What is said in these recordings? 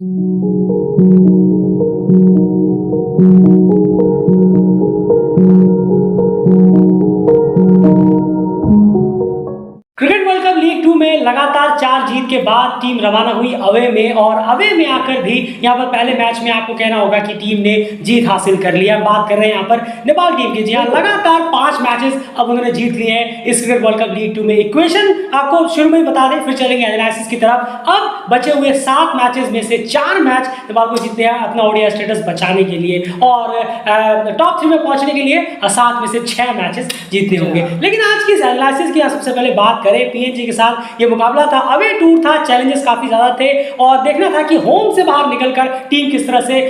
Cricket world cup league 2 में लगातार 4 जीत के बाद टीम रवाना हुई अवे में, और अवे में आकर भी यहाँ पर पहले मैच में आपको कहना होगा कि टीम ने जीत हासिल कर लिया। बात कर रहे हैं यहाँ पर नेपाल टीम की। जी हाँ, लगातार 5 मैचेस अब उन्होंने जीत लिए हैं इस क्रिकेट वर्ल्ड कप लीग 2 में। इक्वेशन आपको शुरू में ही बता दें, फिर चलेंगे एनालिसिस की तरफ। अब बचे हुए 7 मैचेस में से 4 मैच नेपाल को जीतने हैं अपना ओडीआई स्टेटस बचाने के लिए, और टॉप 3 में पहुंचने के लिए 7 में से 6 मैचेस जीतने होंगे। लेकिन आज की एनालिसिस की सबसे पहले बात करें, पीएनजी के साथ ये मुकाबला था, अवे टूर था, चैलेंजेस काफी ज्यादा थे, और देखना था कि होम से बाहर निकलकर टीम किस तरह से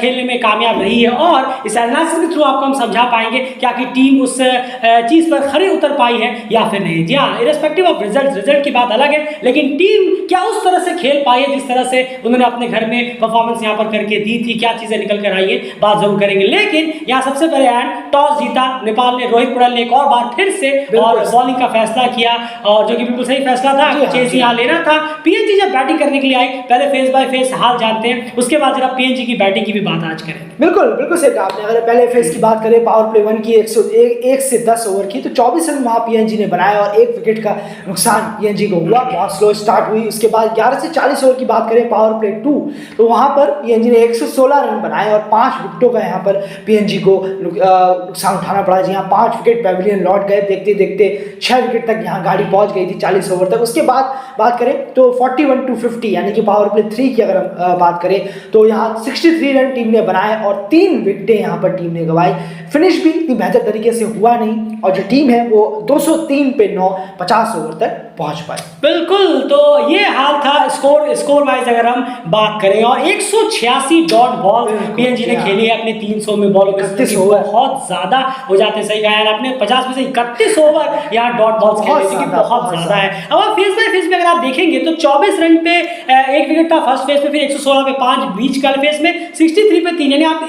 खेलने में कामयाब रही है। और इस एनालिसिस के थ्रू आपको हम समझा पाएंगे क्या कि टीम उस चीज पर खरे उतर पाई है या फिर नहीं। जी हाँ, इरेस्पेक्टिव ऑफ रिजल्ट की बात अलग है, लेकिन टीम क्या उस तरह से खेल पाई है जिस तरह से उन्होंने अपने घर में परफॉर्मेंस यहाँ पर करके दी थी, क्या चीजें निकल कर आई है, बात जरूर करेंगे। लेकिन यहाँ सबसे पहले टॉस जीता नेपाल ने, रोहित पौडेल ने एक और बार फिर से और बॉलिंग का फैसला किया, और जो कि बिल्कुल सही फैसला था, चेस यहाँ लेना था। पीएनजी जब बैटिंग करने के लिए आई, पहले फेस बाय फेस हाल जानते हैं, उसके बाद जरा पीएनजी की बैटिंग की भी बात आज करें। बिल्कुल सही कहा आपने। अगर पहले फेस की बात करें, पावर प्ले 1 की 1 से 10 ओवर की, तो 24 रन वहाँ पीएनजी ने बनाया और 1 विकेट का नुकसान पीएनजी को हुआ। बहुत स्लो स्टार्ट हुई। उसके बाद 11 से 40 ओवर की बात करें, पावर प्ले 2, तो वहाँ पर पीएनजी ने 116 रन बनाए और 5 विकेटों का यहाँ पर पीएनजी को नुकसान उठाना पड़ा। जी हाँ, 5 विकेट पेविलियन लौट गए। देखते देखते 6 विकेट तक यहाँ गाड़ी पहुँच गई थी 40 ओवर तक। उसके बाद बात करें तो 41-50 यानी कि पावर प्ले 3 की अगर हम बात करें, तो यहाँ 63 रन टीम ने बनाए और 3 विकेटें यहाँ पर टीम ने गंवाई। फिनिश भी इतनी बेहतर तरीके से हुआ नहीं, और जो टीम है वो 203 पे 9 50 ओवर तक पहुंच पाए। बिल्कुल, तो ये हाल था स्कोर वाइज अगर हम बात करें, और 186 डॉट बॉल पीएनजी ने खेली है अपने 300 में बॉल में, बहुत ज्यादा हो जाते। सही कहा यार आपने, 50 में से 31 ओवर यहाँ डॉट बॉल्स खेले, जो कि बहुत ज्यादा है। अब आप फेस बाय फेस में अगर आप देखेंगे तो 24 रन पे 1 विकेट था फर्स्ट फेज में, फिर 116 पे 5 बीच का फेज में, 63 पे 3, यानी आप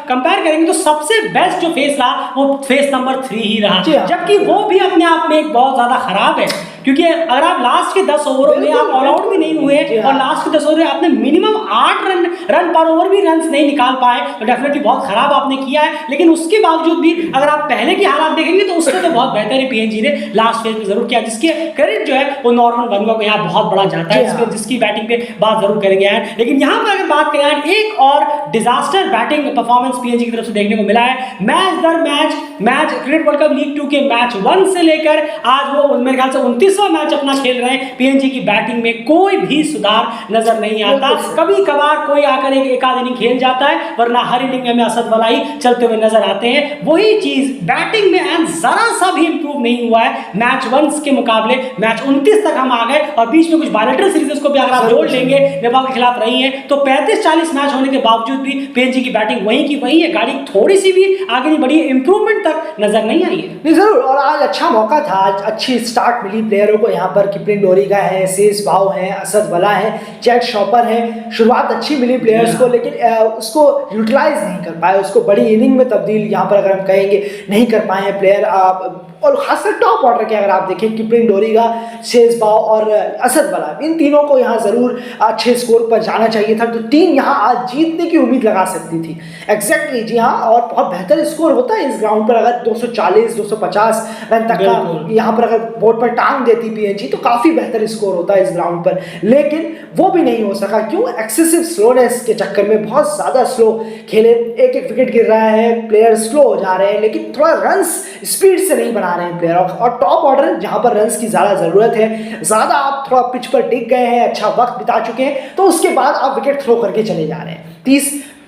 कंपेयर करेंगे तो सबसे बेस्ट जो फेस रहा वो फेस नंबर 3 ही रहा, जबकि वो भी अपने आप में एक बहुत ज्यादा खराब है, क्योंकि अगर आप लास्ट के 10 ओवरों में आप ऑल आउट भी नहीं हुए और लास्ट के 10 ओवर में आपने मिनिमम 8 रन पर ओवर भी रन नहीं निकाल पाए, तो डेफिनेटली बहुत खराब आपने किया है। लेकिन उसके बावजूद भी अगर आप पहले की हालात देखेंगे तो उससे तो बहुत बेहतर है पीएनजी ने लास्ट फेज में जरूर किया, जिसके क्रेडिट जो है वो नॉर्मन बनुआ को यहाँ बहुत बड़ा जाता है, इसमें जिसकी बैटिंग पे बात जरूर करेंगे। लेकिन यहाँ पर अगर बात करें, एक और डिजास्टर बैटिंग परफॉर्मेंस पीएनजी की तरफ से देखने को मिला है। मैच दर match cricket world cup league 2 के मैच 1 से लेकर आज वो मेरे ख्याल से 29वां मैच अपना खेल रहे हैं। पीएनजी की बैटिंग में कोई भी सुधार नजर नहीं आता। कभी कभार कोई आकर एक आध इनिंग खेल जाता है, वरना हर इनिंग में असद वाला ही चलते हुए नजर आते हैं। वही चीज बैटिंग में जरा सा भी इंप्रूव नहीं हुआ है मैच 1 के मुकाबले। मैच 29 तक हम आ गए, और बीच में कुछ बायलैटरल सीरीज को भी अगर आप जोड़ लेंगे नेपाल के खिलाफ रही है, तो 35-40 मैच होने के बावजूद भी पीएनजी की बैटिंग वहीं की वहीं है। गाड़ी थोड़ी सी भी आगे नहीं बढ़ी, इंप्रूवमेंट तक नजर नहीं आई है। नहीं, जरूर, और आज अच्छा मौका था, आज अच्छी स्टार्ट मिली प्लेयरों को। यहाँ पर किपलिन डोरिगा है, सेज भाव है, असद वला है, चैट शॉपर है। शुरुआत अच्छी मिली प्लेयर्स को, लेकिन उसको यूटिलाइज नहीं कर पाए, उसको बड़ी इनिंग में तब्दील यहाँ पर अगर हम कहेंगे नहीं कर पाए हैं प्लेयर। और खासकर टॉप ऑर्डर के अगर आप देखें, किपलिन डोरिगा, शेज बाव और असद वला, इन तीनों को यहाँ ज़रूर अच्छे स्कोर पर जाना चाहिए था, तो टीम यहाँ आज जीतने की उम्मीद लगा सकती थी। एग्जैक्टली, जी हाँ, और बहुत बेहतर स्कोर होता है इस ग्राउंड पर। अगर 240-250 रन तक का यहाँ पर अगर बोर्ड पर टांग देती पीएनजी, तो काफ़ी बेहतर स्कोर होता है इस ग्राउंड पर, लेकिन वो भी नहीं हो सका। क्यों? एक्सेसिव स्लोनेस के चक्कर में बहुत ज़्यादा स्लो खेले। एक विकेट गिर रहा है, प्लेयर स्लो हो जा रहे हैं, लेकिन थोड़ा रन्स स्पीड से नहीं बना रहे हैं प्लेयर। और टॉप ऑर्डर जहां पर रन्स की ज़्यादा ज़रूरत है, ज़्यादा आप थोड़ा पिच पर टिक गए हैं, अच्छा वक्त बिता चुके हैं, तो उसके बाद आप विकेट थ्रो करके चले जा रहे हैं।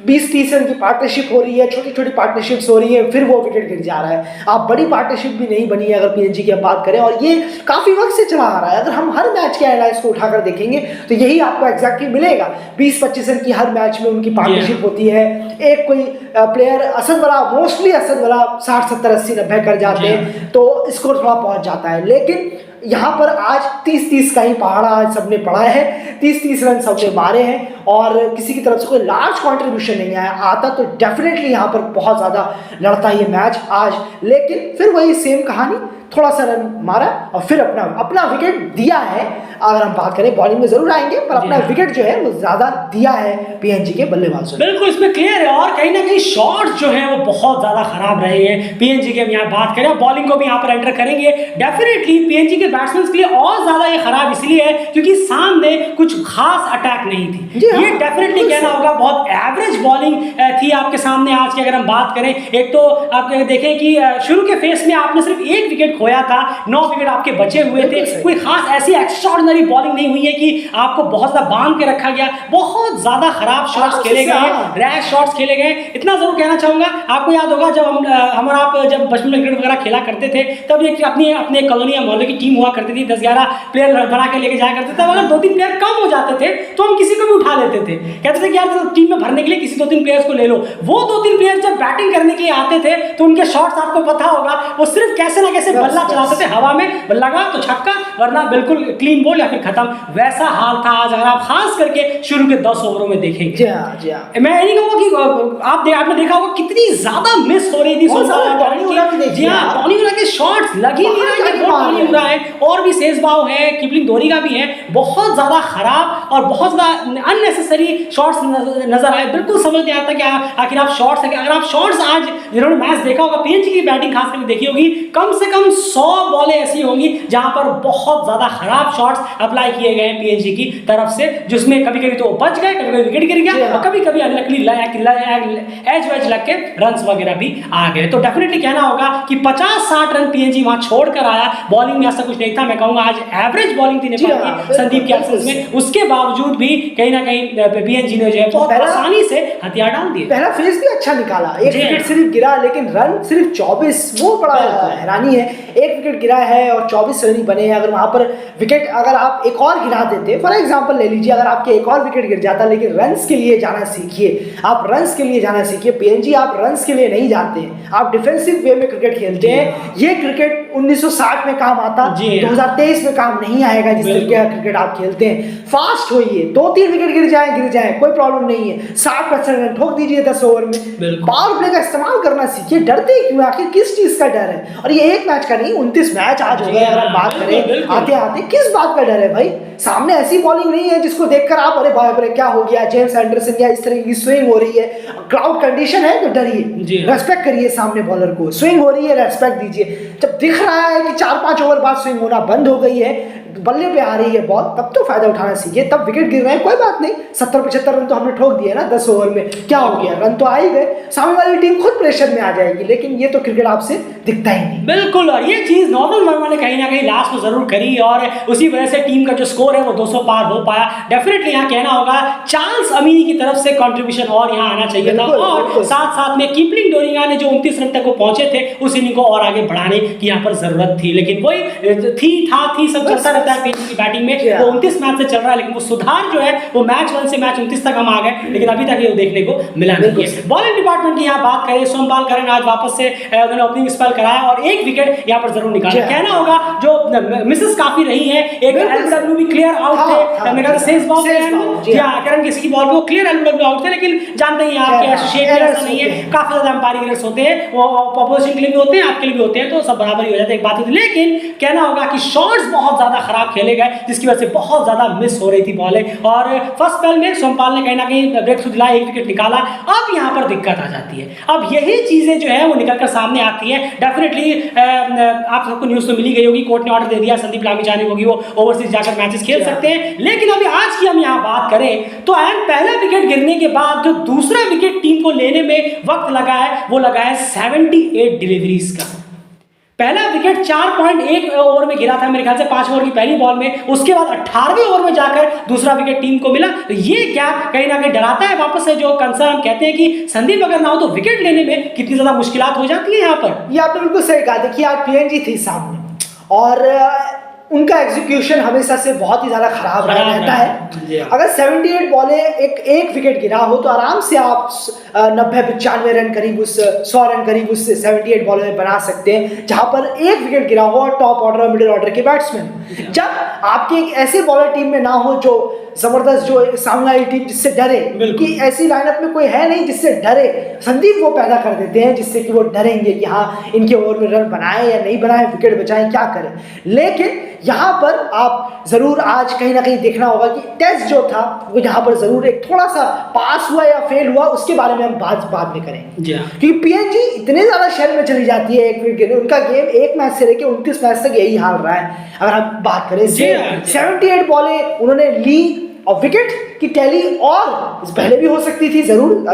20-30 रन की पार्टनरशिप हो रही है, छोटी छोटी पार्टनरशिप्स हो रही है, फिर वो विकेट गिर जा रहा है। आप बड़ी पार्टनरशिप भी नहीं बनी है अगर पीएनजी की बात करें, और ये काफ़ी वक्त से चला आ रहा है। अगर हम हर मैच के एनालाइज को उठाकर देखेंगे तो यही आपको एग्जैक्टली मिलेगा। 20-25 रन की हर मैच में उनकी पार्टनरशिप होती है। एक कोई प्लेयर असद वाला, मोस्टली असद वाला 60-70-80-90 कर जाते हैं, तो स्कोर थोड़ा पहुँच जाता है। लेकिन यहाँ पर आज 30-30 का ही पहाड़ा आज सबने पढ़ा है, 30-30 रन सबने मारे हैं, और किसी की तरफ से कोई लार्ज कंट्रीब्यूशन नहीं आया। आता तो डेफिनेटली यहाँ पर बहुत ज़्यादा लड़ता ये मैच आज, लेकिन फिर वही सेम कहानी, थोड़ा सा रन मारा और फिर अपना विकेट दिया है। अगर हम बात करें बॉलिंग में जरूर आएंगे, पर अपना विकेट जो है वो ज्यादा दिया है पीएनजी के बल्लेबाजों ने। बिल्कुल इसमें क्लियर है, और कहीं ना कहीं शॉट्स जो है वो बहुत ज्यादा खराब रहे हैं पीएनजी के। हम यहाँ बात करें, बॉलिंग को भी यहाँ पर एंटर करेंगे, डेफिनेटली पीएनजी के बैट्समैन के लिए और ज्यादा ये खराब इसलिए है क्योंकि सामने कुछ खास अटैक नहीं थी। ये डेफिनेटली कहना होगा बहुत एवरेज बॉलिंग थी आपके सामने आज की। अगर हम बात करें, एक तो आप देखें कि शुरू के फेस में आपने सिर्फ 1 विकेट खोया था, 9 विकेट आपके बचे हुए थे। कोई खास ऐसी एक्स्ट्राऑर्डिनरी बॉलिंग नहीं हुई है कि आपको बहुत ज्यादा बांध के रखा गया। बहुत ज्यादा खराब शॉट्स खेले गए, रैश शॉट्स खेले गए। इतना जरूर कहना चाहूंगा, आपको याद होगा जब हम आप जब बचपन में क्रिकेट वगैरह खेला करते थे, तब एक अपने कॉलोनी या मोहल्ले की टीम हुआ करती थी, 10-11 प्लेयर बना के लेके जाया करते थे। अगर 2-3 प्लेयर कम हो जाते थे तो हम किसी को भी उठा लेते थे, कहते थे कि यार टीम में भरने के लिए किसी 2-3 प्लेयर्स को ले लो। वो 2-3 प्लेयर जब बैटिंग करने के लिए आते थे तो उनके शॉट्स आपको पता होगा, वो सिर्फ कैसे ना कैसे बल्ला चलाते थे, हवा में लगा तो छक्का, वरना बिल्कुल क्लीन बॉल या फिर खत्म। वैसा हाल था आज, अगर आप खास करके शुरू के 10 ओवरों में देखेंगे। मैं नहीं कहूँगा कि आपने देखा होगा कितनी ज्यादा मिस हो रही थी टॉनी उरा के शॉट्स लग ही नहीं रहा है। टॉनी उरा है और भी शेषबाव है, किपलिंग धोनी का भी है, बहुत ज्यादा खराब और बहुत ज्यादा अननेसेसरी शॉट्स नजर आए। बिल्कुल समझ नहीं आता कि आखिर आप शॉट्स है। अगर आप शॉट्स आज जिन्होंने मैच देखा होगा, पीएनजी की बैटिंग खास करके देखी होगी, कम से कम 100 बॉलें ऐसी होंगी जहां पर बहुत ज्यादा खराब शॉट्स अप्लाई किए गए हैं पीएनजी की तरफ से, जिसमें कभी कभी तो बच गए, कभी कभी विकेट गिर गया और कभी कभी अनलकली एज वेज लग के रन्स वगैरह भी आ गए। तो डेफिनेटली कहना होगा कि 50-60 रन पीएनजी वहां छोड़कर आया। बॉलिंग में ऐसा कुछ नहीं था, मैं कहूंगा आज एवरेज बॉलिंग थी नेपाल की संदीप के एब्सेंस में। उसके बावजूद भी कहीं ना कहीं पीएनजी ने जो है बहुत आसानी से हथियार डाल दिए। पहला फेज भी अच्छा निकाला, 1 विकेट सिर्फ गिरा लेकिन रन सिर्फ 24, वो बड़ा हैरानी है। 1 विकेट गिरा है और 24 रन बने हैं। अगर वहां पर विकेट अगर आप एक और गिरा देते, फॉर एग्जांपल ले लीजिए, अगर आपके एक और विकेट गिर जाता, लेकिन रन्स के लिए जाना सीखिए, आप रन्स के लिए जाना सीखिए। पीएनजी आप रन्स के लिए नहीं जाते, आप डिफेंसिव वे में क्रिकेट खेलते हैं। ये क्रिकेट 1960 में काम आता, 2023 में काम नहीं आएगा जिस तरीके का क्रिकेट आप खेलते हैं। फास्ट होइए, 2-3 विकेट गिर जाए कोई प्रॉब्लम नहीं है, 60% रन ठोक दीजिए 10 ओवर में। पावर प्ले का इस्तेमाल करना सीखिए। डरते क्यों, आखिर किस चीज का डर है? और ये एक मैच का नहीं, 29 मैच आज हो गए। अगर बात करें आते आते, किस बात का डर है भाई? सामने ऐसी बॉलिंग नहीं है जिसको देखकर आप अरे बाप रे क्या हो गया, जेम्स एंडरसन या इस तरह की स्विंग हो रही है, क्राउड कंडीशन है तो डरिए, रेस्पेक्ट करिए सामने बॉलर को। स्विंग हो रही है, रेस्पेक्ट दीजिए। जब दिख रहा है कि 4-5 ओवर बाद स्विंग होना बंद हो गई है, बल्ले पे आ रही है बॉल, तब तो फायदा उठाना सीखिए। तब विकेट गिर रहे हैं कोई बात नहीं, 70-75 रन तो हमने ठोक दिए ना 10 ओवर में, क्या हो गया, रन तो आ ही गए। सामने वाली टीम खुद प्रेशर में आ जाएगी, लेकिन ये तो क्रिकेट आपसे दिखता ही नहीं। बिल्कुल, और ये चीज नॉर्मल वर्मा ने कहीं ना कहीं लास्ट में जरूर करी और उसी वजह से टीम का जो स्कोर है वो 200 पार हो पाया। डेफिनेटली यहाँ कहना होगा चार्ल्स अमीनी की तरफ से कंट्रीब्यूशन और यहाँ आना चाहिए था, और साथ साथ में किपलिंग डोरिंगा ने जो 29 रन तक वो पहुंचे थे, उस इनिंग को और आगे बढ़ाने की यहाँ पर जरूरत थी। लेकिन वही थी सब चलता रहता है की बैटिंग में। वो 29 मैच से चल रहा है, लेकिन वो सुधार जो है वो मैच 1 से मैच 29 तक हम आ गए, लेकिन अभी तक ये देखने को मिला नहीं है। बॉलिंग डिपार्टमेंट की यहाँ बात करें, सोमपाल करन आज वापस से उन्होंने ओपनिंग स्पेल कराया और 1 विकेट यहाँ पर जरूर निकाला। कहना होगा जो मिसेस काफी रही है, एक एलबीडब्ल्यू भी क्लियर आउट थे, हमने कहा सेज बॉल करन किसी की बॉल पे वो क्लियर एलबीडब्ल्यू आउट थे, लेकिन जानते ही आपके एसोसिएट ऐसा नहीं है, काफी ज्यादा अंपायरिंग एरर्स होते हैं, वो अपोजिशन के लिए भी होते हैं, आपके लिए भी होते हैं, तो सब बराबर ही हो जाता है, एक बात है। लेकिन कहना होगा कि शॉट्स बहुत ज्यादा खराब खेले गए, जिसकी वजह से बहुत ज्यादा मिस हो रही थी बॉलें, और फर्स्ट स्पेल में सोमपाल ने कहीं ना कहीं ब्रेक थ्रू दिलाया, 1 विकेट निकाला। अब यहाँ पर दिक्कत आ जाती है, अब यही चीजें जो है वो निकलकर सामने आती है। डेफिनेटली आप सबको न्यूज तो मिली गई होगी, कोर्ट ने ऑर्डर दे दिया संदीप लामिछाने को कि वो ओवरसीज जाकर मैचेस खेल सकते हैं। लेकिन अभी आज की हम यहाँ बात करें तो पहला विकेट गिरने के बाद जो दूसरा विकेट टीम को लेने में वक्त लगा है, वो लगा है 78 डिलीवरीज का। पहला विकेट 4.1 ओवर में गिरा था मेरे ख्याल से, 5 ओवर की पहली बॉल में, उसके बाद 18वें ओवर में जाकर दूसरा विकेट टीम को मिला। तो ये गैप कहीं ना कहीं डराता है वापस से, जो कंसर्न हम कहते हैं कि संदीप अगर ना हो तो विकेट लेने में कितनी ज्यादा मुश्किलात हो जाती है यहाँ पर। ये आपने बिल्कुल सही कहा। देखिए आज पीएनजी थी सामने और उनका एग्जीक्यूशन हमेशा से बहुत ही ज्यादा खराब रहता है। अगर 78 बॉलें एक विकेट गिरा हो तो आराम से आप 90-95 रन करीब उस 100 रन करीब उस 78 बॉलों में बना सकते हैं, जहां पर 1 विकेट गिरा हो और टॉप ऑर्डर और मिडिल ऑर्डर के बैट्समैन। जब आपके एक ऐसे बॉलर टीम में ना हो जो जबरदस्त जो सामने आई टीम जिससे डरे, बिल्कुल। कि ऐसी लाइनअप में कोई है नहीं जिससे डरे, संदीप वो पैदा कर देते हैं जिससे कि वो डरेंगे कि हाँ इनके ओवर में रन बनाए या नहीं बनाए, विकेट बचाएं, क्या करें। लेकिन यहाँ पर आप जरूर आज कहीं ना कहीं देखना होगा कि टेस्ट जो था वो यहाँ पर जरूर एक थोड़ा सा पास हुआ या फेल हुआ, उसके बारे में हम बाद में करेंगे। जी हाँ। क्योंकि पीएनजी इतने ज्यादा शहर में चली जाती है एक विकेट, उनका गेम एक मैच से लेकर 29 मैच तक यही हाल रहा है। अगर हम बात करें, 78 बॉलें उन्होंने ली और विकेट की टैली और पहले भी हो सकती थी, जरूर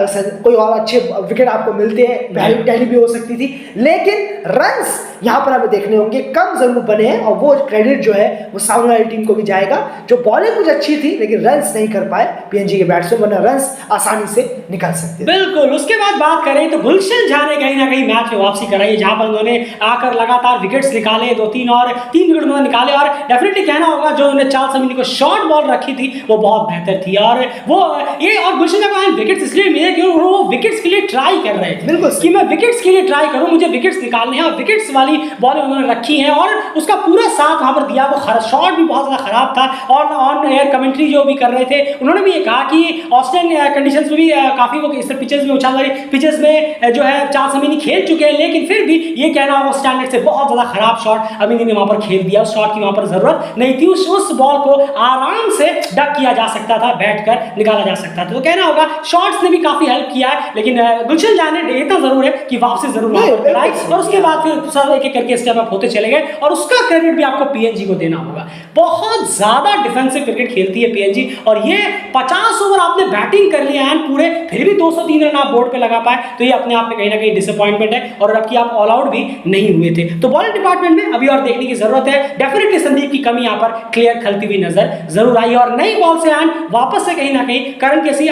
कोई और अच्छे विकेट आपको मिलते हैं, पहले टैली भी हो सकती थी, लेकिन रन्स यहाँ पर हमें देखने होंगे कम जरूर बने हैं, और वो क्रेडिट जो है वो सामने वाली टीम को भी जाएगा जो बॉलिंग कुछ अच्छी थी लेकिन रन्स नहीं कर पाए पीएनजी के बैट्समैन, वरना रन्स आसानी से निकल सकते हैं। बिल्कुल। उसके बाद बात करें तो गुलशन झा ने कहीं ना कहीं मैच में वापसी कराई, जहां पर उन्होंने आकर लगातार विकेट्स निकाले, 2-3 और 3 विकेट उन्होंने निकाले, और डेफिनेटली कहना होगा जो उन्होंने चार्ल्स समीनी को शॉर्ट बॉल रखी थी वो बहुत बेहतर थी, और वो ये और गुलशन झा को विकेट्स इसलिए मिले क्योंकि वो विकेट्स के लिए ट्राई कर रहे थे। बिल्कुल कि मैं विकेट्स के लिए ट्राई करूं, मुझे विकेट्स निकालने हैं, और विकेट्स वाली बॉल उन्होंने रखी है और उसका पूरा साथ वहां पर दिया। वो शॉट भी बहुत ज्यादा खराब था, और ऑन एयर कमेंट्री जो भी कर रहे थे उन्होंने भी ये कहा कि ऑस्ट्रेलियन कंडीशंस में भी काफी वो इस पिचेस में उछाल वाली पिचेस में जो है चार्ल्स समीनी खेल चुके हैं, लेकिन फिर भी ये कहना वो स्टैंडर्ड से बहुत ज्यादा खराब शॉट अमीनी ने वहां पर खेल दिया। उस शॉट की वहां पर जरूरत नहीं थी, उस बॉल को आराम से डक किया जा सकता था, बैठकर निकाला जा सकता था। तो कहना होगा शॉट्स ने भी काफी हेल्प किया है, लेकिन गुलशन झा ने इतना जरूर है कि वापसी जरूर कराई, और उसके बाद फिर सब एक एक करके स्टेप अप होते चले गए, और उसका क्रेडिट भी आपको पीएनजी को देना होगा। बहुत ज्यादा डिफेंसिव क्रिकेट खेलती है पीएनजी, और ये 50 ओवर आपने बैटिंग कर लिया है पूरे, फिर भी 203 रन आप बोर्ड पे लगा पाए, तो ये अपने आप में कहीं ना कहीं डिसअपॉइंटमेंट है, और अब आप ऑल आउट भी नहीं हुए थे। तो बॉलिंग डिपार्टमेंट में अभी और देखने की जरूरत है। डेफिनेटली संदीप की कमी यहाँ पर क्लियर खलती हुई नजर जरूर आई, और नई बॉल से वापस से कहीं ना कहीं करण केसी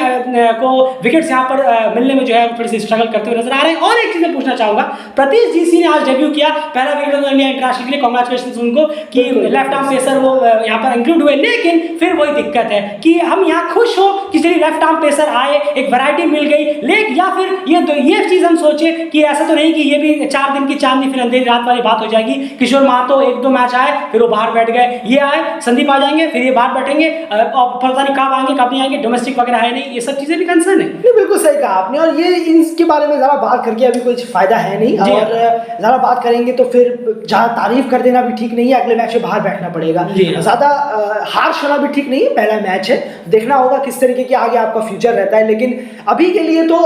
को विकेट्स यहाँ पर मिलने में जो है थोड़ी सी स्ट्रगल करते हुए नजर आ रहे हैं। और एक चीज मैं पूछना चाहूंगा, प्रतीश जीसी ने आज डेब्यू किया, पहला विकेट इंडिया इंटरनेशनल के लिए, कांग्रेचुलेशंस उनको कि लेफ्ट आर्म पेसर वो यहाँ पर इंक्लूड हुए। लेकिन फिर वही दिक्कत है कि हम यहाँ खुश हो कि चलिए लेफ्ट आर्म पेसर आए, एक वैरायटी मिल गई, लेकिन या फिर ये चीज हम सोचे कि ऐसा तो नहीं कि ये भी 4 दिन की चांदनी फिर अंधेरी रात वाली बात हो जाएगी। किशोर महतो 1-2 मैच आए, फिर वो बाहर बैठ गए, ये आए संदीप आ जाएंगे, फिर ये बाहर बैठेंगे, पता नहीं कब आएंगे कब नहीं आएंगे, डोमेस्टिक वगैरह है नहीं, ये सब चीजें भी कंसर्न है। नहीं, बिल्कुल सही कहा आपने, और ये इसके बारे में ज़्यादा बात करके अभी कुछ फायदा है नहीं, और ज़्यादा बात करेंगे तो फिर जहाँ तारीफ कर देना भी ठीक नहीं है, अगले मैच में बाहर बैठना पड़ेगा, ज़्यादा हार्श होना भी ठीक नहीं है। पहला मैच है, देखना होगा किस तरीके के आगे आपका फ्यूचर रहता है, लेकिन अभी के लिए तो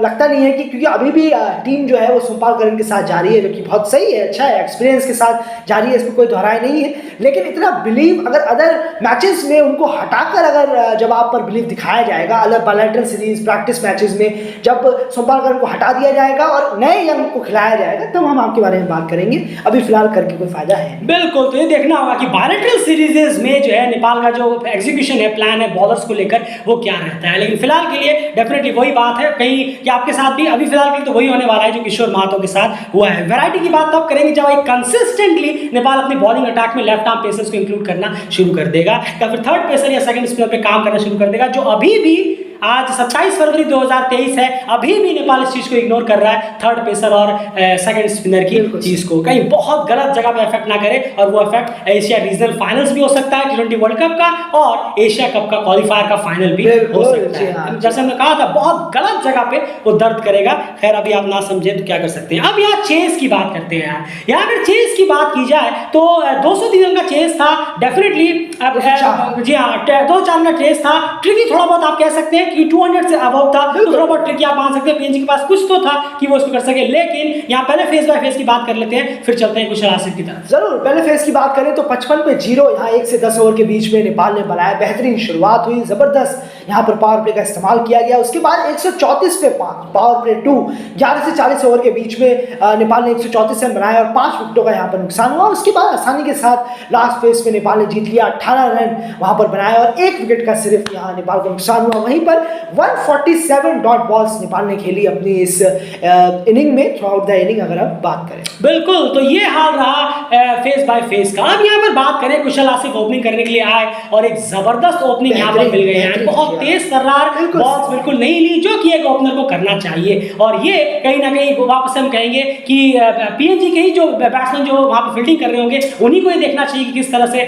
लगता नहीं है कि, क्योंकि अभी भी टीम जो है वो सोमपाल करन के साथ जारी है, जो कि बहुत सही है, अच्छा है, एक्सपीरियंस के साथ जारी है, इसमें कोई दोहराई नहीं है। लेकिन इतना बिलीव अगर अदर मैचेस में उनको हटाकर अगर जब आप पर बिलीव दिखाया जाएगा, अलग बायलैटरल सीरीज प्रैक्टिस मैचेस में जब सोमपाल करन को हटा दिया जाएगा और नए यंग को खिलाया जाएगा, तब हम आपके बारे में बात करेंगे। अभी फिलहाल करके कोई फायदा है। बिल्कुल, तो ये देखना होगा कि बायलैटरल सीरीजेस में जो है नेपाल का जो एग्जीक्यूशन है, प्लान है बॉलर्स को लेकर, वो क्या रहता है। लेकिन फिलहाल के लिए डेफिनेटली वही बात है कहीं कि आपके साथ भी अभी फिलहाल के लिए तो वही होने वाला है जो किशोर महतो के साथ हुआ है। वैरायटी की बात तब करेंगे जब एक कंसिस्टेंटली नेपाल अपनी बॉलिंग अटैक में लेफ्ट आर्म पेसर्स को इंक्लूड करना शुरू कर देगा, या फिर थर्ड पेसर या सेकंड स्पिनर पे काम करना शुरू कर देगा, जो अभी भी आज 27 फरवरी 2023 है, अभी भी नेपाल इस चीज को इग्नोर कर रहा है, थर्ड पेसर और सेकंड स्पिनर की चीज को कहीं बहुत गलत जगह पे इफेक्ट ना करे, और वो इफेक्ट एशिया रीजनल फाइनल्स भी हो सकता है, T20 वर्ल्ड कप का, और एशिया कप का क्वालिफायर का फाइनल भी हो सकता है। जैसे हमने कहा था बहुत गलत जगह पे वो दर्द करेगा। खैर अभी आप ना समझे तो क्या कर सकते हैं। अब यहाँ चेस की बात करते हैं यार, यहाँ अगर चेस की बात की जाए तो 203 रन का चेस था डेफिनेटली, जी हाँ 204 रन का चेस था, ट्रिकी थोड़ा बहुत आप कह सकते हैं कि 200 से अबव था, तो थोड़ा बहुत ट्रिकी आप मान सकते हैं, पीएनजी के पास कुछ तो था कि वो इसको कर सके। लेकिन यहाँ पहले फेस बाय फेस की बात कर लेते हैं, फिर चलते हैं कुशल आसिफ की तरफ। जरूर, पहले फेस की बात करें तो 55 पे 0 यहाँ 1 से 10 ओवर के बीच में नेपाल ने बनाया, बेहतरीन शुरुआत हुई, जबरदस्त यहाँ पर पावर प्ले का इस्तेमाल किया गया। उसके बाद 134 पे 5 पावर प्ले 2 11 से 40 ओवर के बीच में नेपाल ने 134 रन बनाए और 5 विकेटों का यहाँ पर नुकसान हुआ। उसके बाद आसानी के साथ लास्ट फेस में नेपाल ने जीत लिया, 18 रन वहाँ पर बनाए और 1 विकेट का सिर्फ यहाँ नेपाल को नुकसान हुआ। वहीं पर पर 147 डॉट बॉल्स नेपाल ने खेली अपनी इस इनिंग में, थ्रू आउट द इनिंग अगर आप बात करें। बिल्कुल, तो ये हाल रहा फेस बाय फेस का। अब यहाँ पर बात करें, कुशल आसिफ ओपनिंग करने के लिए आए और एक जबरदस्त ओपनिंग यहाँ पर मिल गई है। बहुत तेज तर्रार बॉल्स बिल्कुल नहीं ली, जो कि एक ओपनर को करना चाहिए। और ये कहीं ना कहीं वापस हम कहेंगे कि पीएनजी के ही जो बैट्समैन जो वहाँ पर फील्डिंग कर रहे होंगे, उन्हीं को ये देखना चाहिए कि किस तरह से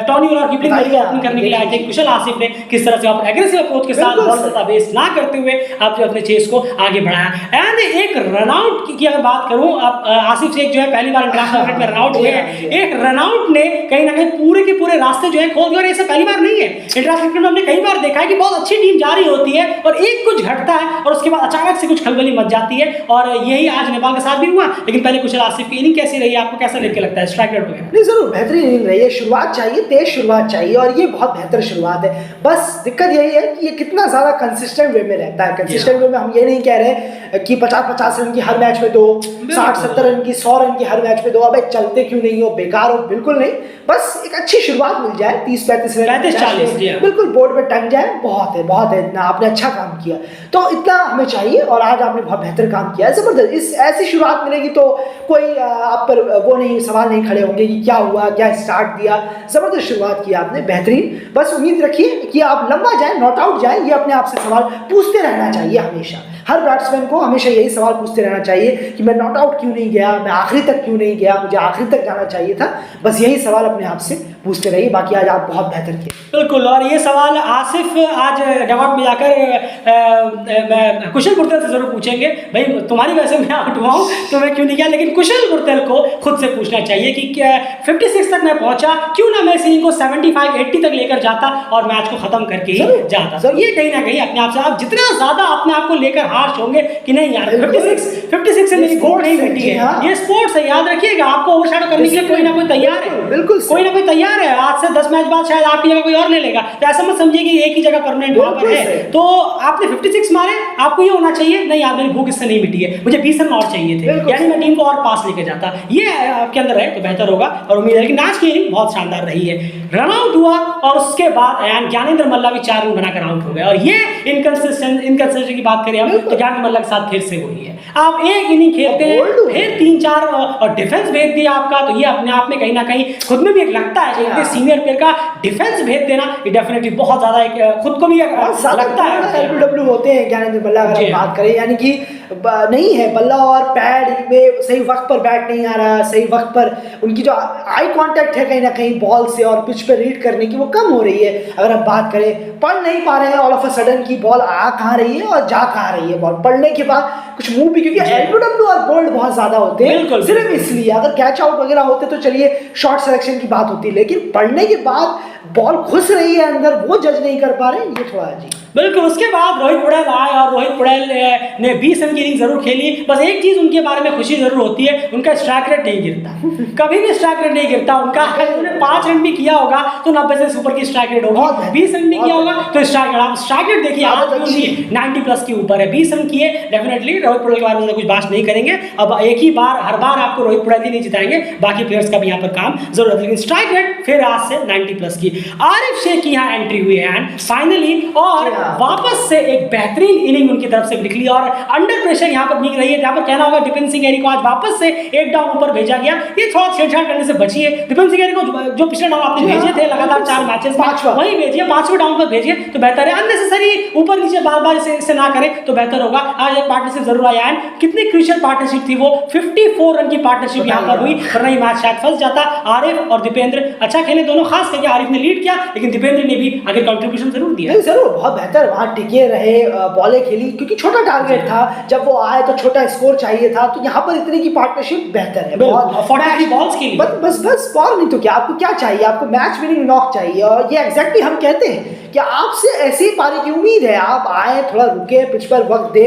टॉनी और कीपिंग ओपनिंग करने के लिए आए थे कुशल आसिफ ने, किस तरह से एग्रेसिव अप्रोच के साथ बॉल से वेस्ट ना करते हुए आप अपने चेस को आगे बढ़ाया। एंड एक रनआउट की अगर बात करूं, अब आसिफ शेख जो है पहली बार इंटरनेशनल क्रिकेट में रनआउट हुए हैं। एक रनआउट ने कहीं ना कहीं पूरे के पूरे रास्ते जो है खोल दिए, और ऐसा पहली बार नहीं है। इंटरनेशनल क्रिकेट में हमने कई बार देखा है कि बहुत अच्छी टीम जा रही होती है और एक कुछ घटता है और उसके बाद अचानक से कुछ खलबली मच जाती है, और यही आज नेपाल के साथ भी हुआ। लेकिन पहले कुशल आसिफ की इनिंग कैसी रही, आपको कैसा लेके लगता है? स्ट्राइक रेट वगैरह? नहीं, जरूर बेहतरीन इनिंग रही है। शुरुआत चाहिए, तेज शुरुआत चाहिए, और ये बहुत बेहतर शुरुआत है। बस दिक्कत यही है कि ये कितना ज्यादा कंसिस्टेंट वे में रहता है। कंसिस्टेंट वे में हम ये नहीं कह रहे कि 50-50 रन की हर मैच में दो, 60-70 रन की, 100 रन की हर मैच में दो, अबे चलते क्यों नहीं हो, बेकार हो, बिल्कुल नहीं। बस एक अच्छी शुरुआत मिल जाए, 30-35 रन, 35-40 बिल्कुल बोर्ड पे टंग जाए, बहुत है, बहुत है। इतना आपने अच्छा काम किया, तो इतना हमें चाहिए, और आज आपने बहुत बेहतर काम किया है, जबरदस्त। इस ऐसी शुरुआत मिलेगी तो कोई आप पर वो नहीं, सवाल नहीं खड़े होंगे कि क्या हुआ, क्या स्टार्ट दिया। जबरदस्त शुरुआत की आपने, बेहतरीन। बस उम्मीद रखिए कि आप लंबा जाए, नॉट आउट जाए, ये अपने आप से सवाल पूछते रहना चाहिए हमेशा। हर बैट्समैन को हमेशा यही सवाल पूछते रहना चाहिए कि मैं नॉट आउट क्यों नहीं गया, मैं आखिरी तक क्यों नहीं गया, मुझे आखिरी तक जाना चाहिए था। बस यही सवाल अपने आप से पूछते रहिए। बाकी आज आप बहुत बेहतर किए। बिल्कुल, और ये सवाल आसिफ आज डगआउट में जाकर कुशल गुर्तेल से जरूर पूछेंगे, भाई तुम्हारी वजह से मैं आउट हुआ हूँ तो मैं क्यों नहीं गया। लेकिन कुशल गुर्तेल को खुद से पूछना चाहिए कि 56 तक मैं पहुंचा, क्यों ना मैं इस इनिंग को 75-80 तक लेकर जाता और मैच को खत्म करके ही जाता। तो ये कहीं ना कहीं अपने आप से आप जितना ज्यादा अपने आप को लेकर हार्श होंगे कि नहीं यार 56 से मेरी गोल नहीं घटी है, ये स्पोर्ट्स है, याद रखिएगा। आपको ओवरशैडो करने के लिए कोई ना कोई तैयार है, बिल्कुल कोई ना कोई तैयार है। आज से 10 मैच बाद शायद आपकी जगह कोई और ले लेगा, तो ऐसा मत समझिए कि एक ही जगह परमानेंट वहां पर है। तो आपने 56 मारे, आपको ये होना चाहिए नहीं यार मेरी भूख इससे नहीं मिटी है, मुझे 20 रन और चाहिए थे, यानी मैं टीम को और पास लेके जाता। ये आपके अंदर है तो बेहतर होगा, और उम्मीद है कि मैच की इनिंग बहुत शानदार रही है। रन आउट हुआ और उसके बाद ज्ञानेंद्र मल्ला भी 4 रन बनाकर आउट हो गए, और ये इनकंसिस्टेंसी की बात करें हम तो ज्ञानेंद्र मल्ला के साथ फिर से वही है। आप एक इनिंग खेलते हैं, फिर 3-4 और डिफेंस भेज दिया आपका, तो ये अपने आप में कहीं ना कहीं खुद में भी एक लगता है कि सीनियर प्लेयर का डिफेंस भेज देना ये डेफिनेटली बहुत ज्यादा एक खुद को भी लगता है। एलबीडब्ल्यू होते हैं ज्ञानेंद्र मल्ला, अगर हम बात करें, यानी कि नहीं है बल्ला और पैड में सही वक्त पर बैट नहीं आ रहा, सही वक्त पर उनकी जो आई कांटेक्ट है कहीं ना कहीं बॉल से और पिच पे रीड करने की वो कम हो रही है। अगर हम बात करें, पढ़ नहीं पा रहे हैं ऑल ऑफ अ सडन की बॉल आ कहाँ रही है और जा कहाँ रही है बॉल, पढ़ने के बाद कुछ मूव भी, क्योंकि एलबीडब्ल्यू और बोल्ड बहुत ज्यादा होते हैं सिर्फ इसलिए। अगर कैच आउट वगैरह होते तो चलिए शॉर्ट सिलेक्शन की बात होती, लेकिन पढ़ने के बाद बॉल घुस रही है अंदर, वो जज नहीं कर पा रहे, ये थोड़ा अजीब। बिल्कुल, उसके बाद रोहित पटेल आए और रोहित पटेल ने 20 रन की इनिंग जरूर खेली। बस एक चीज उनके बारे में खुशी जरूर होती है, उनका स्ट्राइक रेट नहीं गिरता, कभी भी स्ट्राइक रेट नहीं गिरता उनका। उन्होंने 5 रन भी किया होगा तो 90 से ऊपर की स्ट्राइक रेट होगी, 20 रन भी किया होगा तो स्ट्राइक रेट देखिए आज भी 90 प्लस के ऊपर है। 20 रन किए, डेफिनेटली रोहित पटेल के बारे में कुछ बात नहीं करेंगे। अब एक ही बार हर बार आपको रोहित पटेल ही नहीं जिताएंगे, बाकी प्लेयर्स का भी यहाँ पर काम जरूर है। लेकिन स्ट्राइक रेट फिर आज से 90 प्लस की। आरिफ शेख की यहाँ एंट्री हुई है फाइनली, और वापस से एक बेहतरीन इनिंग उनकी तरफ से निकली, और अंडर प्रेशर यहाँ पर निकल रही है। यहाँ पर कहना होगा दीपेंद्र सिंह गैरी को आज वापस से एक डाउन ऊपर भेजा गया, ये थोड़ा छेड़छाड़ करने से बची है। दीपेंद्र सिंह गैरी को जो पिछले डाउन आपने भेजे थे लगातार 4 मैचेस वही भेजिए, 5वें डाउन पर भेजिए तो बेहतर है। अननेसेसरी ऊपर नीचे बार बार इसे ना करें तो बेहतर होगा। आज एक पार्टनरशिप जरूर आया है, कितनी क्रूशियल पार्टनरशिप थी वो, 54 रन की पार्टनरशिप यहाँ पर हुई, वरना ये मैच शायद फंस जाता। आरिफ और दीपेंद्र अच्छा खेले दोनों, खास करके आरिफ ने लीड किया, लेकिन दीपेंद्र ने भी आगे कंट्रीब्यूशन जरूर दिया। नहीं जरूर, बहुत बेहतर वहां टिके रहे, बॉलें खेली, क्योंकि छोटा टारगेट था, जब वो आए तो छोटा स्कोर चाहिए था, तो यहाँ पर इतनी की पार्टनरशिप बेहतर है। बॉल्स के लिए बस बॉल नहीं तो क्या, आपको क्या चाहिए, आपको मैच विनिंग नॉक चाहिए, और ये एग्जैक्टली हम कहते हैं कि आपसे ऐसी पारी की उम्मीद है। आप आए, थोड़ा रुके, पिच पर वक्त दे,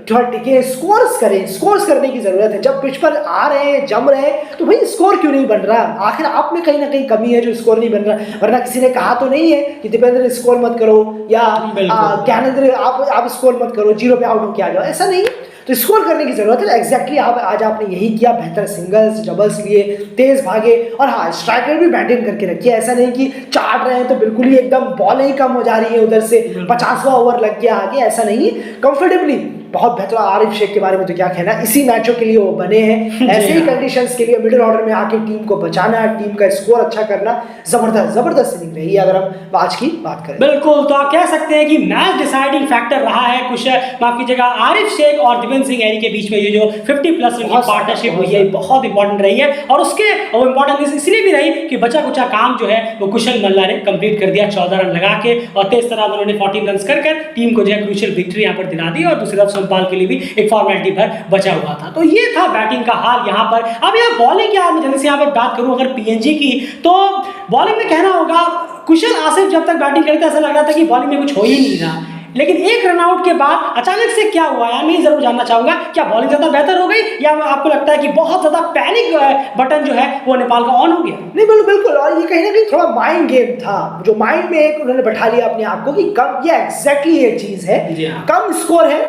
थोड़ा टिके, स्कोर्स करें, स्कोर्स करने की जरूरत है। जब पिच पर आ रहे हैं, जम रहे हैं, तो भाई स्कोर क्यों नहीं बन रहा? आखिर आप में कहीं ना कहीं कमी है जो स्कोर नहीं बन रहा। वरना किसी ने कहा तो नहीं है कि दीपेंद्र स्कोर मत करो या ज्ञानेंद्र आप स्कोर मत करो, 0 पे आउट होके आ जाओ, ऐसा नहीं है। तो स्कोर करने की जरूरत है। एग्जैक्टली आज आपने यही किया, बेहतर सिंगल्स डबल्स लिए, तेज भागे, और हाँ स्ट्राइक रेट भी मेंटेन करके रखिए। ऐसा नहीं कि चाट रहे हैं तो बिल्कुल ही एकदम बॉल ही कम हो जा रही है, उधर से 50वां ओवर लग गया आगे, ऐसा नहीं है। कंफर्टेबली बहुत बेहतर। आरिफ शेख के बारे में तो क्या कहना, इसी मैचों के लिए वो बने हैं, ऐसे ही कंडीशंस के लिए मिडिल ऑर्डर में आके टीम को बचाना, टीम का स्कोर अच्छा करना। जबरदस्त इनिंग रही है अगर हम आज की बात करें। बिल्कुल, तो आप कह सकते हैं कि मैच डिसाइडिंग फैक्टर रहा है कुछ, माफ कीजिएगा, आरिफ शेख और दिपेंद्र सिंह एरी के बीच में ये जो 50+ रन की पार्टनरशिप हुई है, बहुत इंपॉर्टेंट रही है। और उसके वो इंपॉर्टेंट इसलिए भी रही कि बचा कुचा काम जो है वो कुशल मल्ला ने कंप्लीट कर दिया, 14 रन लगा के, और तेज तरह उन्होंने 14 रन कर टीम को जो है क्रूशियल विक्ट्री यहाँ पर दिला दी। और दूसरी तरफ सोमपाल के लिए भी एक फॉर्मेलिटी भर बचा हुआ था। तो ये था बैटिंग का हाल यहाँ पर। अब यहाँ बॉलिंग की मैं जल्दी से यहाँ पर बात करूं अगर पीएनजी की, तो बॉलिंग में कहना होगा कुशल आसिफ जब तक बैटिंग करते ऐसा लग रहा था कि बॉलिंग में कुछ हो ही नहीं रहा, लेकिन एक रन आउट के बाद अचानक से क्या हुआ यार, मैं जरूर जानना चाहूंगा, क्या बॉलिंग ज्यादा बेहतर हो गई या आपको लगता है कि बहुत ज्यादा पैनिक बटन जो है वो नेपाल का ऑन हो गया? नहीं बिल्कुल, और ये कहीं ना कहीं थोड़ा माइंड गेम था, जो माइंड में एक उन्होंने बैठा लिया अपने आप को कि कम, ये एग्जैक्टली ये चीज है, कम स्कोर है,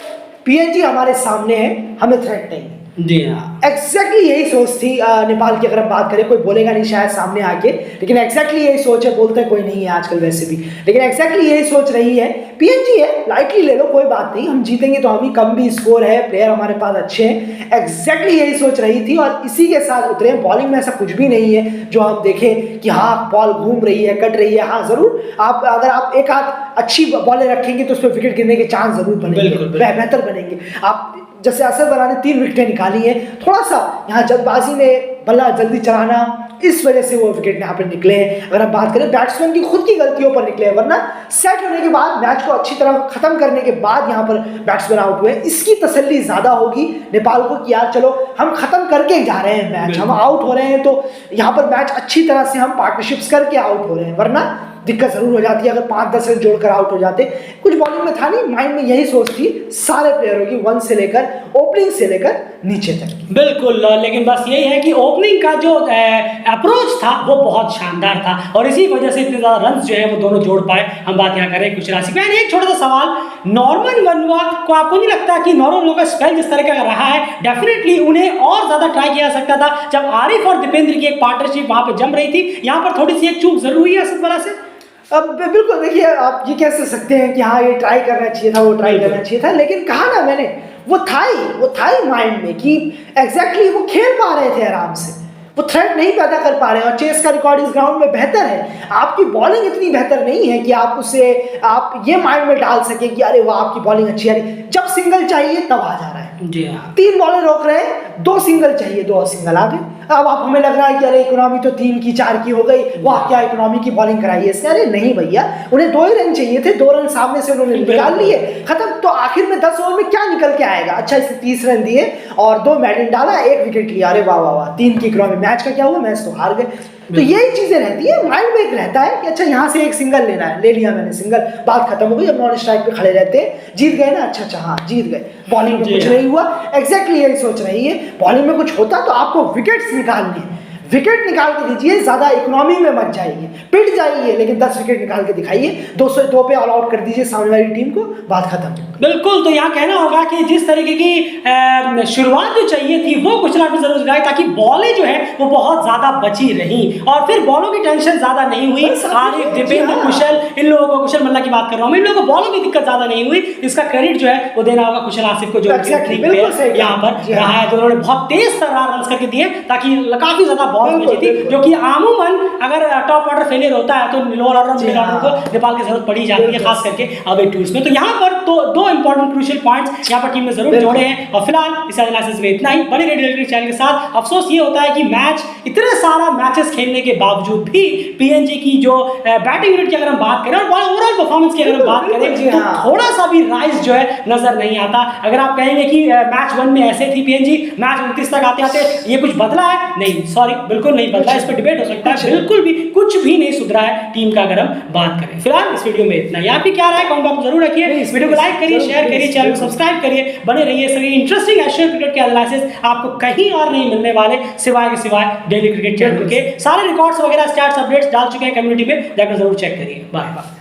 पीएनजी हमारे सामने है, हमें थ्रेट नहीं। जी हाँ, एग्जैक्टली यही सोच थी नेपाल की। अगर हम बात करें, कोई बोलेगा नहीं शायद सामने आके, लेकिन एग्जैक्टली यही सोच है। बोलते कोई नहीं है आजकल वैसे भी, लेकिन एग्जैक्टली यही सोच रही है। पीएनजी है, लाइटली ले लो, कोई बात नहीं, हम जीतेंगे तो हम ही, कम भी स्कोर है, प्लेयर हमारे पास अच्छे हैं। एग्जैक्टली यही सोच रही थी और इसी के साथ उतरे। बॉलिंग में ऐसा कुछ भी नहीं है जो हम देखें कि हाँ बॉल घूम रही है, कट रही है। हाँ जरूर, आप अगर आप एक आध अच्छी बॉलें रखेंगे तो उस पर विकेट गिरने के चांस जरूर बनेंगे, बेहतर बनेंगे। आप जैसे असद वला ने 3 विकेटें निकाली हैं, थोड़ा सा यहाँ जल्दबाजी में बल्ला जल्दी चलाना, इस वजह से वो विकेट यहाँ पर निकले हैं। अगर हम बात करें बैट्समैन की खुद की गलतियों पर निकले हैं, वरना सेट होने के बाद मैच को अच्छी तरह खत्म करने के बाद यहाँ पर बैट्समैन आउट हुए, इसकी तसल्ली ज्यादा होगी नेपाल को कि यार चलो हम खत्म करके जा रहे हैं मैच, हम आउट हो रहे हैं तो यहाँ पर मैच अच्छी तरह से हम पार्टनरशिप्स करके आउट हो रहे हैं। वरना दिक्कत जरूर हो जाती है अगर 5-10 रन जोड़कर आउट हो जाते। कुछ बॉलिंग में था नहीं, माइंड में यही सोच थी सारे प्लेयरों की, 1 से लेकर ओपनिंग से लेकर नीचे तक। बिल्कुल, लेकिन बस यही है कि ओपनिंग का जो अप्रोच था वो बहुत शानदार था और इसी वजह से इतने ज्यादा रन जो है वो दोनों जोड़ पाए। हम बात यहाँ करें कुछ राशि का। एक छोटा सा सवाल, नॉर्मन वनवा को आपको नहीं लगता कि नॉर्मन का स्पेल जिस तरह का रहा है, डेफिनेटली उन्हें और ज्यादा ट्राई किया जा सकता था जब आरिफ और दीपेंद्र की एक पार्टनरशिप वहां पर जम रही थी। यहाँ पर थोड़ी सी एक चूक जरूर हुई है असद वाला से। अब बिल्कुल देखिए, आप ये कह सकते हैं कि हाँ ये ट्राई करना चाहिए था, वो ट्राई करना चाहिए था, लेकिन कहा ना मैंने, वो था ही माइंड में कि एग्जैक्टली वो खेल पा रहे थे आराम से, वो थ्रेट नहीं पैदा कर पा रहे हैं। और चेस का रिकॉर्ड इस ग्राउंड में बेहतर है, आपकी बॉलिंग इतनी बेहतर नहीं है कि आप उसे आप ये माइंड में डाल सके कि अरे वाह आपकी बॉलिंग अच्छी है। जब सिंगल चाहिए तब आ जा रहा है, जी हाँ, 3 बॉलें रोक रहे हैं, 2 सिंगल चाहिए, 2 सिंगल आ गए। अब आप हमें लग रहा है कि अरे इकोनॉमी तो 3 की 4 की हो गई, वाह क्या इकोनॉमी की बॉलिंग कराई है इसने। अरे नहीं भैया, उन्हें 2 ही रन चाहिए थे, 2 रन सामने से उन्होंने निकाल लिए, खत्म। तो आखिर में 10 ओवर में क्या निकल के आएगा? अच्छा इसने 30 रन दिए और 2 मेडन डाला, 1 विकेट लिया, अरे वाह वाह वाह, 3 की इकोनॉमी। मैच का क्या हुआ? मैच तो हार गए। तो यही चीजें रहती है, माइंड में एक रहता है कि अच्छा यहाँ से एक सिंगल लेना है, ले लिया मैंने सिंगल, बात खत्म हो गई। अब नॉन स्ट्राइक पे खड़े रहते हैं, जीत गए ना, अच्छा हाँ जीत गए, बॉलिंग में कुछ नहीं हुआ। एग्जैक्टली यही सोच रही है, बॉलिंग में कुछ होता तो आपको विकेट्स निकालनी है, विकेट निकाल के दीजिए, ज्यादा इकोनॉमी में मत जाइए, पिट जाइए, लेकिन 10 विकेट निकाल के दिखाइए, 202 पे ऑल आउट कर दीजिए सामने वाली टीम को, बात खत्म। बिल्कुल, तो यहाँ कहना होगा कि जिस तरीके की शुरुआत जो चाहिए थी वो गुजरात में जरूर दिखाई, ताकि बॉलें जो है वो बहुत ज्यादा बची रही और फिर बॉलों की टेंशन ज्यादा नहीं हुई। आरिफ, दीपेंद्र, कुशल, इन लोगों को, कुशल मल्ला की बात कर रहा हूँ, इन लोगों को बॉलों की दिक्कत ज्यादा नहीं हुई। इसका क्रेडिट जो है वो देना होगा कुशल आसिफ को, जो यहाँ पर रहा है, जो उन्होंने बहुत तेज रन करके दिए ताकि काफी ज्यादा बॉल बची थी, जो कि आमूमन अगर टॉप ऑर्डर फेलियर होता है तो लोअर ऑर्डर, मिडिल ऑर्डर को नेपाल की जरूरत पड़ी जाती है, खास करके अवे टूर्स में। तो यहाँ पर तो 2 इंपॉर्टेंट क्रूशियल पॉइंट्स यहाँ पर टीम ने जरूर जोड़े हैं। और फिलहाल इस एनालिसिस में इतना ही। बड़े रेडियो चैनल के साथ अफसोस ये होता है कि मैच, इतने सारा मैचेस खेलने के बावजूद भी पीएनजी की जो बैटिंग यूनिट की अगर हम बात करें और ओवरऑल परफॉर्मेंस की अगर हम बात करें तो थोड़ा सा भी राइज जो है नजर नहीं आता। अगर आप कहेंगे कि मैच 1 में ऐसे थी पीएनजी, मैच 29 तक आते आते ये कुछ बदला है, नहीं, सॉरी, बिल्कुल नहीं बदला। इस पर डिबेट हो सकता है, बिल्कुल भी कुछ भी नहीं सुधरा है टीम का अगर हम बात करें। फिलहाल इस वीडियो में इतना ही। आपकी क्या राय कमेंट बॉक्स में जरूर रखिए। इस वीडियो को लाइक करिए, शेयर करिए, चैनल को सब्सक्राइब करिए, बने रहिए। सभी इंटरेस्टिंग एशियन क्रिकेट के एनालिसिस आपको कहीं और नहीं मिलने वाले सिवाय डेली क्रिकेट चैनल के। सारे रिकॉर्ड्स वगैरह, स्टैट्स, अपडेट्स डाल चुके हैं कम्युनिटी में, जाकर जरूर चेक करिए। Bye bye.